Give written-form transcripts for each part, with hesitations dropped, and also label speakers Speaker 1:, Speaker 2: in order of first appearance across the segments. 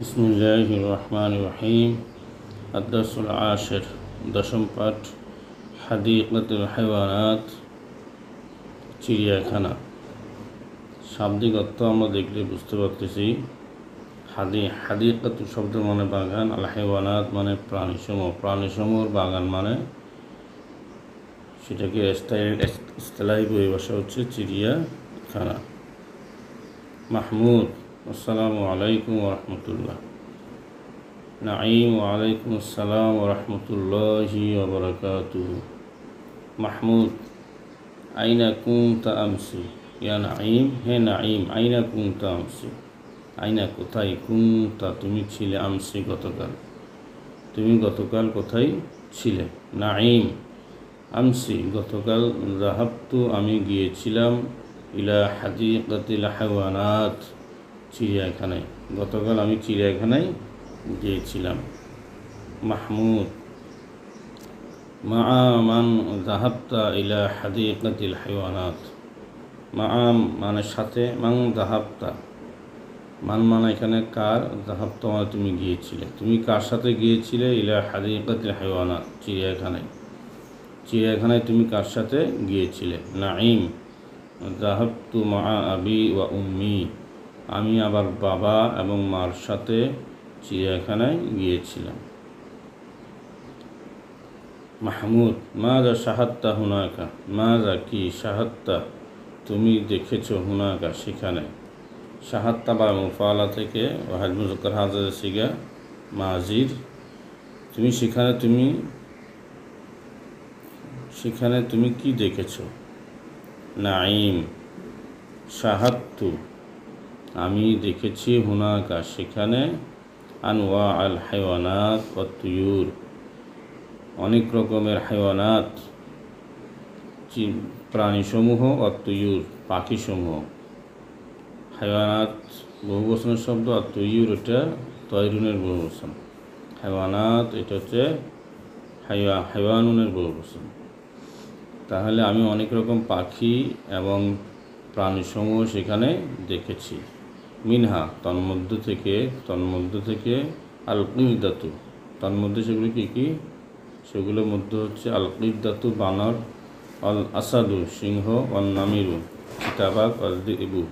Speaker 1: বিসমিল্লাহির রহমানির রহিম। আদ-দারসুল আশির, দশম পাঠ, হাদিকাতুল হাইওয়ানাত, চিড়িয়াখানা। শাব্দিক অর্থ আমরা দেখলে বুঝতে পারতেছি। হাদিকাতু শব্দ মানে বাগান, আল হাইওয়ানাত মানে প্রাণীসমূহ বাগান মানে সেটাকে ইসতিলাহি পরিভাষা হচ্ছে চিড়িয়াখানা। মাহমুদ, আসসালামু আলাইকুম ওয়া রাহমাতুল্লাহ। নাঈম, ওয়া আলাইকুম আসসালাম ওয়া রাহমাতুল্লাহি ওয়া বারাকাতুহু। মাহমুদ, আইনা কুনতা আমসি। ইয়া নাঈম, হে নাঈম, আইনা কুনতা আমসি। আইনা কোথায়, কুনতা তুমি ছিলে, আমসি গতকাল, তুমি গতকাল কোথায় ছিলে। নাঈম, আমসি গতকাল, যাহাবতু আমি গিয়েছিলাম, ইলা হাদিকাতিল হাইওয়ানাত চিড়িয়াখানায়, গতকাল আমি চিড়িয়াখানায় গিয়েছিলাম। মাহমুদ, মা মান যাহাবতা ইলা হাদিকাতিল হাইওয়ানাত। মাআম মানে সাথে, মান যাহাবতা, মান মানে এখানে কার, যাহাবতা মানে তুমি গিয়েছিলে, তুমি কার সাথে গিয়েছিলে, ইলা হাদিকাতিল হাইওয়ানাত চিড়িয়াখানায়, চিড়িয়াখানায় তুমি কার সাথে গিয়েছিলে। নাঈম, যাহাবতু মা আবি ওয়া উম্মি, আমি আবার বাবা এবং মার সাথে চিড়িয়াখানায় গিয়েছিলাম। মাহমুদ, মাযা শাহাদতা হুনাকা, মাযা কি, শাহাদতা তুমি দেখেছো, হুনাকা সেখানে। শাহাদতা বা মুফাআলা থেকে ওয়াহিদ মুযাক্কার হাজির সিগা মাজির, তুমি সেখানে তুমি কি দেখেছো। নাঈম, শাহাদতু আমি দেখেছি, হুনাকা সেখানে, আনওয়া আল হাইওয়ানাত ওয়া তুয়ুর অনেক রকমের হাইওয়ানাত প্রাণীসমূহ, ওয়া তুয়ুর পাখিসমূহ। হাইওয়ানাত বহুবচনের শব্দ, আর তুয়ুর এটা তয়রুনের বহুবচন। হাইওয়ানাত এটা হচ্ছে হাইওয়ানুনের বহুবচন। তাহলে আমি অনেক রকম পাখি এবং প্রাণীসমূহ সেখানে দেখেছি। মিনহা তন্মধ্য থেকে আল কিরদাতু, তন্মধ্যে সেগুলো কী কী, সেগুলোর মধ্যে হচ্ছে আল কিরদাতু বানর, অল আসাদু সিংহ, অল নামিরু চিতাবাঘ, অল দিবু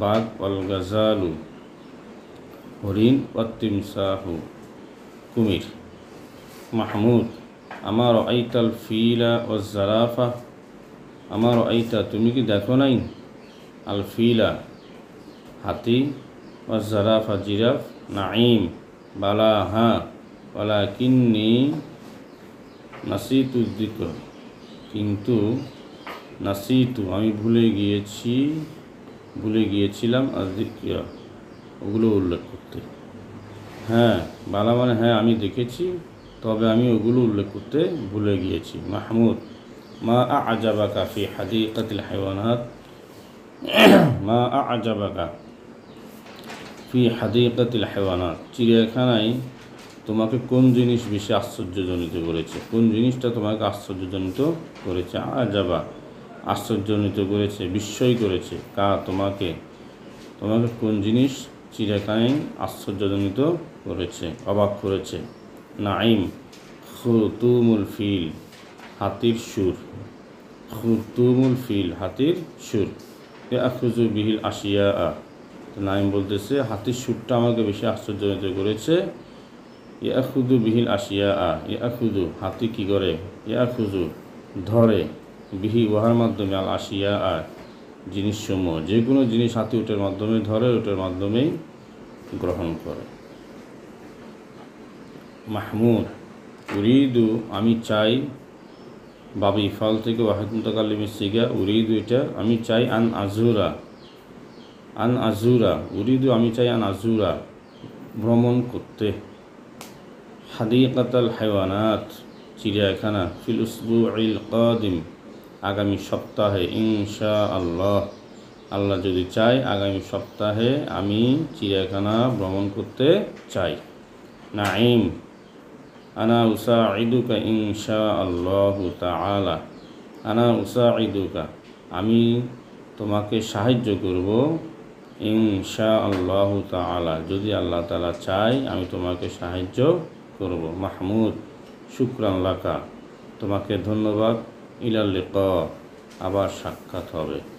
Speaker 1: বাঘ, অল গাজালু হরিণ, অল তিমসাহু কুমির। মাহমুদ, আমার আইতাল ফিলা ও জারাফা, আমার আইতা তুমি কি দেখো নাই, আল ফিলা হাতি, ও জারাফা জিরাফ। নাঈম, বালা হ্যাঁ, ওয়ালাকিন্নী নাসিতু যিকর, কিন্তু নাসিতু আমি ভুলে গিয়েছিলাম, আর যিকরা ওগুলো উল্লেখ করতে। হ্যাঁ, বালা মানে হ্যাঁ আমি দেখেছি, তবে আমি ওগুলো উল্লেখ করতে ভুলে গিয়েছি। মাহমুদ, মা আ'জাবাকা ফি হাদিকাতিল হাইওয়ানাত, মা আ'জাবাকা ফি হাদিকাতিল হাইওয়ানাত চিড়িয়াখানায় তোমাকে কোন জিনিস বেশি আশ্চর্যজনিত করেছে, কোন জিনিসটা তোমাকে আশ্চর্যজনিত করেছে। আ'জাবা আশ্চর্যজনিত করেছে, বিস্ময় করেছে, তোমাকে কোন জিনিস চিড়িয়াখানায় আশ্চর্যজনিত করেছে, অবাক করেছে। নাঈম, খুরতুমুল ফিল হাতির সুর, খুরতুমুল ফিল হাতির সুর। ইয়াখুযু বিহিল আশিয়া, নাঈম বলতেছে হাতির সুরটা আমাকে বেশি আশ্চর্যজনিত করেছে। ইয়াখুযু বিহিল আশিয়া, ইয়াখুযু হাতি কি করে, ইয়াখুযু ধরে, বিহি ওয়াহার মাধ্যমে, আল আশিয়া জিনিসসমূহ, যে কোনো জিনিস হাতি ওটার মাধ্যমে ধরে, ওটার মাধ্যমেই গ্রহণ করে। মাহমুদ, উরিদু আমি চাই, বাবি ফল থেকে ওয়াহিদ মুতাকাল্লিমের সিগা, উরিদু এটা আমি চাই, আন আজুরা উরিদু আমি চাই, আন আজুরা ভ্রমণ করতে, হাদিকাতাল হাইওয়ানাত চিড়িয়াখানা, ফিল উসবুইল কাদিম আগামী সপ্তাহে, ইনশাআল্লাহ আল্লাহ যদি চায় আগামী সপ্তাহে আমি চিড়িয়াখানা ভ্রমণ করতে চাই। নাঈম, আনা উসাঈদুকা ইনশাআল্লাহু তাআলা, আনা উসাঈদুকা আমি তোমাকে সাহায্য করব, ইনশা আল্লাহ তাআলা, যদি আল্লাহ তাআলা চায় আমি তোমাকে সাহায্য করব। মাহমুদ, শুকরান লাকা, তোমাকে ধন্যবাদ। ইলাল লিকা, আবার সাক্ষাৎ হবে।